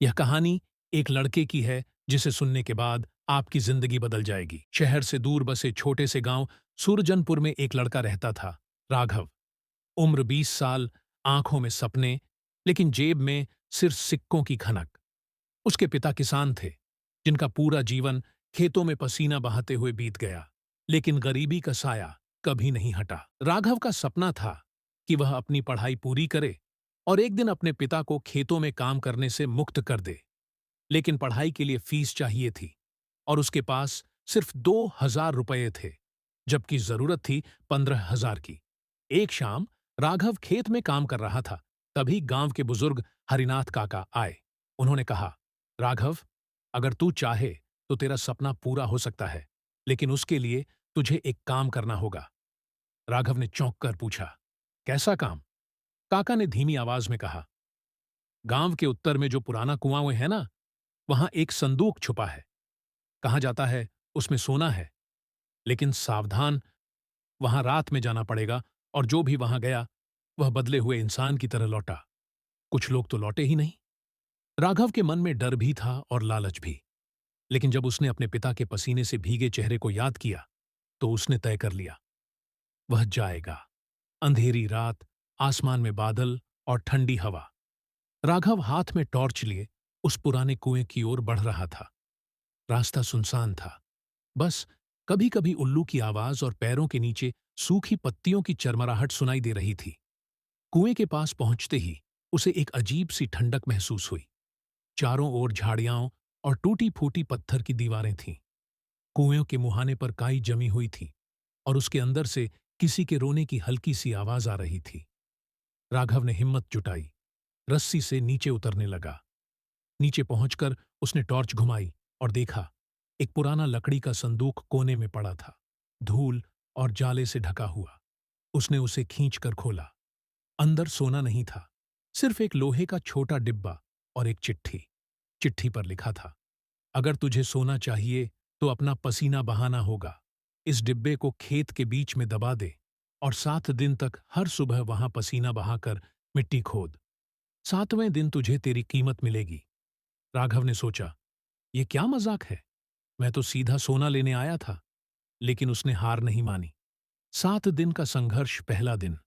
यह कहानी एक लड़के की है जिसे सुनने के बाद आपकी जिंदगी बदल जाएगी। शहर से दूर बसे छोटे से गांव सूरजनपुर में एक लड़का रहता था, राघव। उम्र 20 साल, आंखों में सपने, लेकिन जेब में सिर्फ सिक्कों की खनक। उसके पिता किसान थे, जिनका पूरा जीवन खेतों में पसीना बहाते हुए बीत गया, लेकिन गरीबी का साया कभी नहीं हटा। राघव का सपना था कि वह अपनी पढ़ाई पूरी करे और एक दिन अपने पिता को खेतों में काम करने से मुक्त कर दे। लेकिन पढ़ाई के लिए फीस चाहिए थी और उसके पास सिर्फ 2,000 रुपये थे, जबकि जरूरत थी 15,000 की। एक शाम राघव खेत में काम कर रहा था, तभी गांव के बुजुर्ग हरिनाथ काका आए। उन्होंने कहा, राघव, अगर तू चाहे तो तेरा सपना पूरा हो सकता है, लेकिन उसके लिए तुझे एक काम करना होगा। राघव ने चौंक कर पूछा, कैसा काम? काका ने धीमी आवाज में कहा, गांव के उत्तर में जो पुराना कुआं है ना, वहां एक संदूक छुपा है। कहा जाता है उसमें सोना है, लेकिन सावधान, वहां रात में जाना पड़ेगा और जो भी वहां गया वह बदले हुए इंसान की तरह लौटा। कुछ लोग तो लौटे ही नहीं। राघव के मन में डर भी था और लालच भी, लेकिन जब उसने अपने पिता के पसीने से भीगे चेहरे को याद किया तो उसने तय कर लिया, वह जाएगा। अंधेरी रात, आसमान में बादल और ठंडी हवा। राघव हाथ में टॉर्च लिए उस पुराने कुएं की ओर बढ़ रहा था। रास्ता सुनसान था, बस कभी कभी उल्लू की आवाज और पैरों के नीचे सूखी पत्तियों की चरमराहट सुनाई दे रही थी। कुएं के पास पहुंचते ही उसे एक अजीब सी ठंडक महसूस हुई। चारों ओर झाड़ियां और टूटी फूटी पत्थर की दीवारें थीं। कुएं के मुहाने पर काई जमी हुई थी और उसके अंदर से किसी के रोने की हल्की सी आवाज आ रही थी। राघव ने हिम्मत जुटाई, रस्सी से नीचे उतरने लगा। नीचे पहुंचकर उसने टॉर्च घुमाई और देखा, एक पुराना लकड़ी का संदूक कोने में पड़ा था, धूल और जाले से ढका हुआ। उसने उसे खींचकर खोला। अंदर सोना नहीं था, सिर्फ एक लोहे का छोटा डिब्बा और एक चिट्ठी। चिट्ठी पर लिखा था, अगर तुझे सोना चाहिए तो अपना पसीना बहाना होगा। इस डिब्बे को खेत के बीच में दबा दे और 7 दिन तक हर सुबह वहां पसीना बहाकर मिट्टी खोद। 7वें दिन तुझे तेरी कीमत मिलेगी। राघव ने सोचा, ये क्या मजाक है? मैं तो सीधा सोना लेने आया था। लेकिन उसने हार नहीं मानी। 7 दिन का संघर्ष। पहला दिन,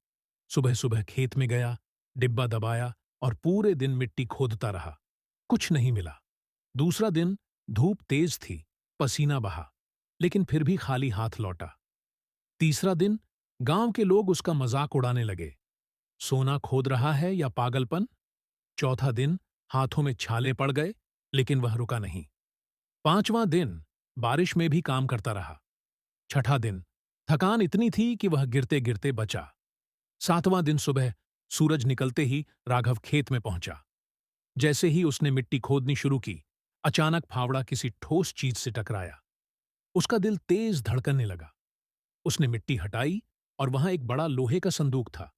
सुबह सुबह खेत में गया, डिब्बा दबाया और पूरे दिन मिट्टी खोदता रहा। कुछ नहीं मिला। दूसरा दिन, धूप तेज थी, पसीना बहा, लेकिन फिर भी खाली हाथ लौटा। तीसरा दिन, गांव के लोग उसका मजाक उड़ाने लगे, सोना खोद रहा है या पागलपन। चौथा दिन, हाथों में छाले पड़ गए, लेकिन वह रुका नहीं। पांचवां दिन, बारिश में भी काम करता रहा। छठा दिन, थकान इतनी थी कि वह गिरते गिरते बचा। सातवां दिन सुबह, सूरज निकलते ही राघव खेत में पहुंचा। जैसे ही उसने मिट्टी खोदनी शुरू की, अचानक फावड़ा किसी ठोस चीज से टकराया। उसका दिल तेज धड़कने लगा। उसने मिट्टी हटाई और वहां एक बड़ा लोहे का संदूक था।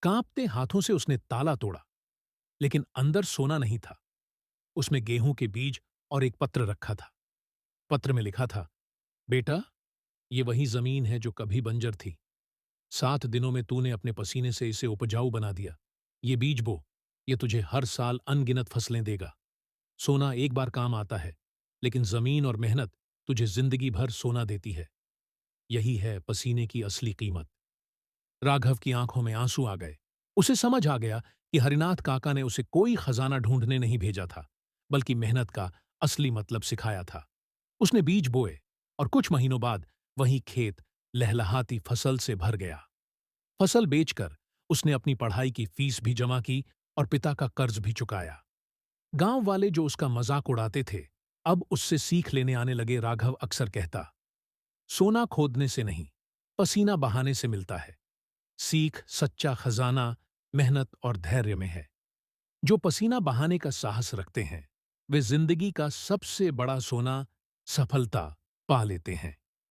कांपते हाथों से उसने ताला तोड़ा, लेकिन अंदर सोना नहीं था। उसमें गेहूं के बीज और एक पत्र रखा था। पत्र में लिखा था, बेटा, ये वही जमीन है जो कभी बंजर थी। 7 दिनों में तूने अपने पसीने से इसे उपजाऊ बना दिया। ये बीज बो, ये तुझे हर साल अनगिनत फसलें देगा। सोना एक बार काम आता है, लेकिन जमीन और मेहनत तुझे जिंदगी भर सोना देती है। यही है पसीने की असली कीमत। राघव की आंखों में आंसू आ गए। उसे समझ आ गया कि हरिनाथ काका ने उसे कोई खजाना ढूंढने नहीं भेजा था, बल्कि मेहनत का असली मतलब सिखाया था। उसने बीज बोए और कुछ महीनों बाद वही खेत लहलहाती फसल से भर गया। फसल बेचकर उसने अपनी पढ़ाई की फीस भी जमा की और पिता का कर्ज भी चुकाया। गांव वाले जो उसका मजाक उड़ाते थे, अब उससे सीख लेने आने लगे। राघव अक्सर कहता, सोना खोदने से नहीं, पसीना बहाने से मिलता है। सीख, सच्चा खजाना मेहनत और धैर्य में है। जो पसीना बहाने का साहस रखते हैं, वे जिंदगी का सबसे बड़ा सोना, सफलता, पा लेते हैं।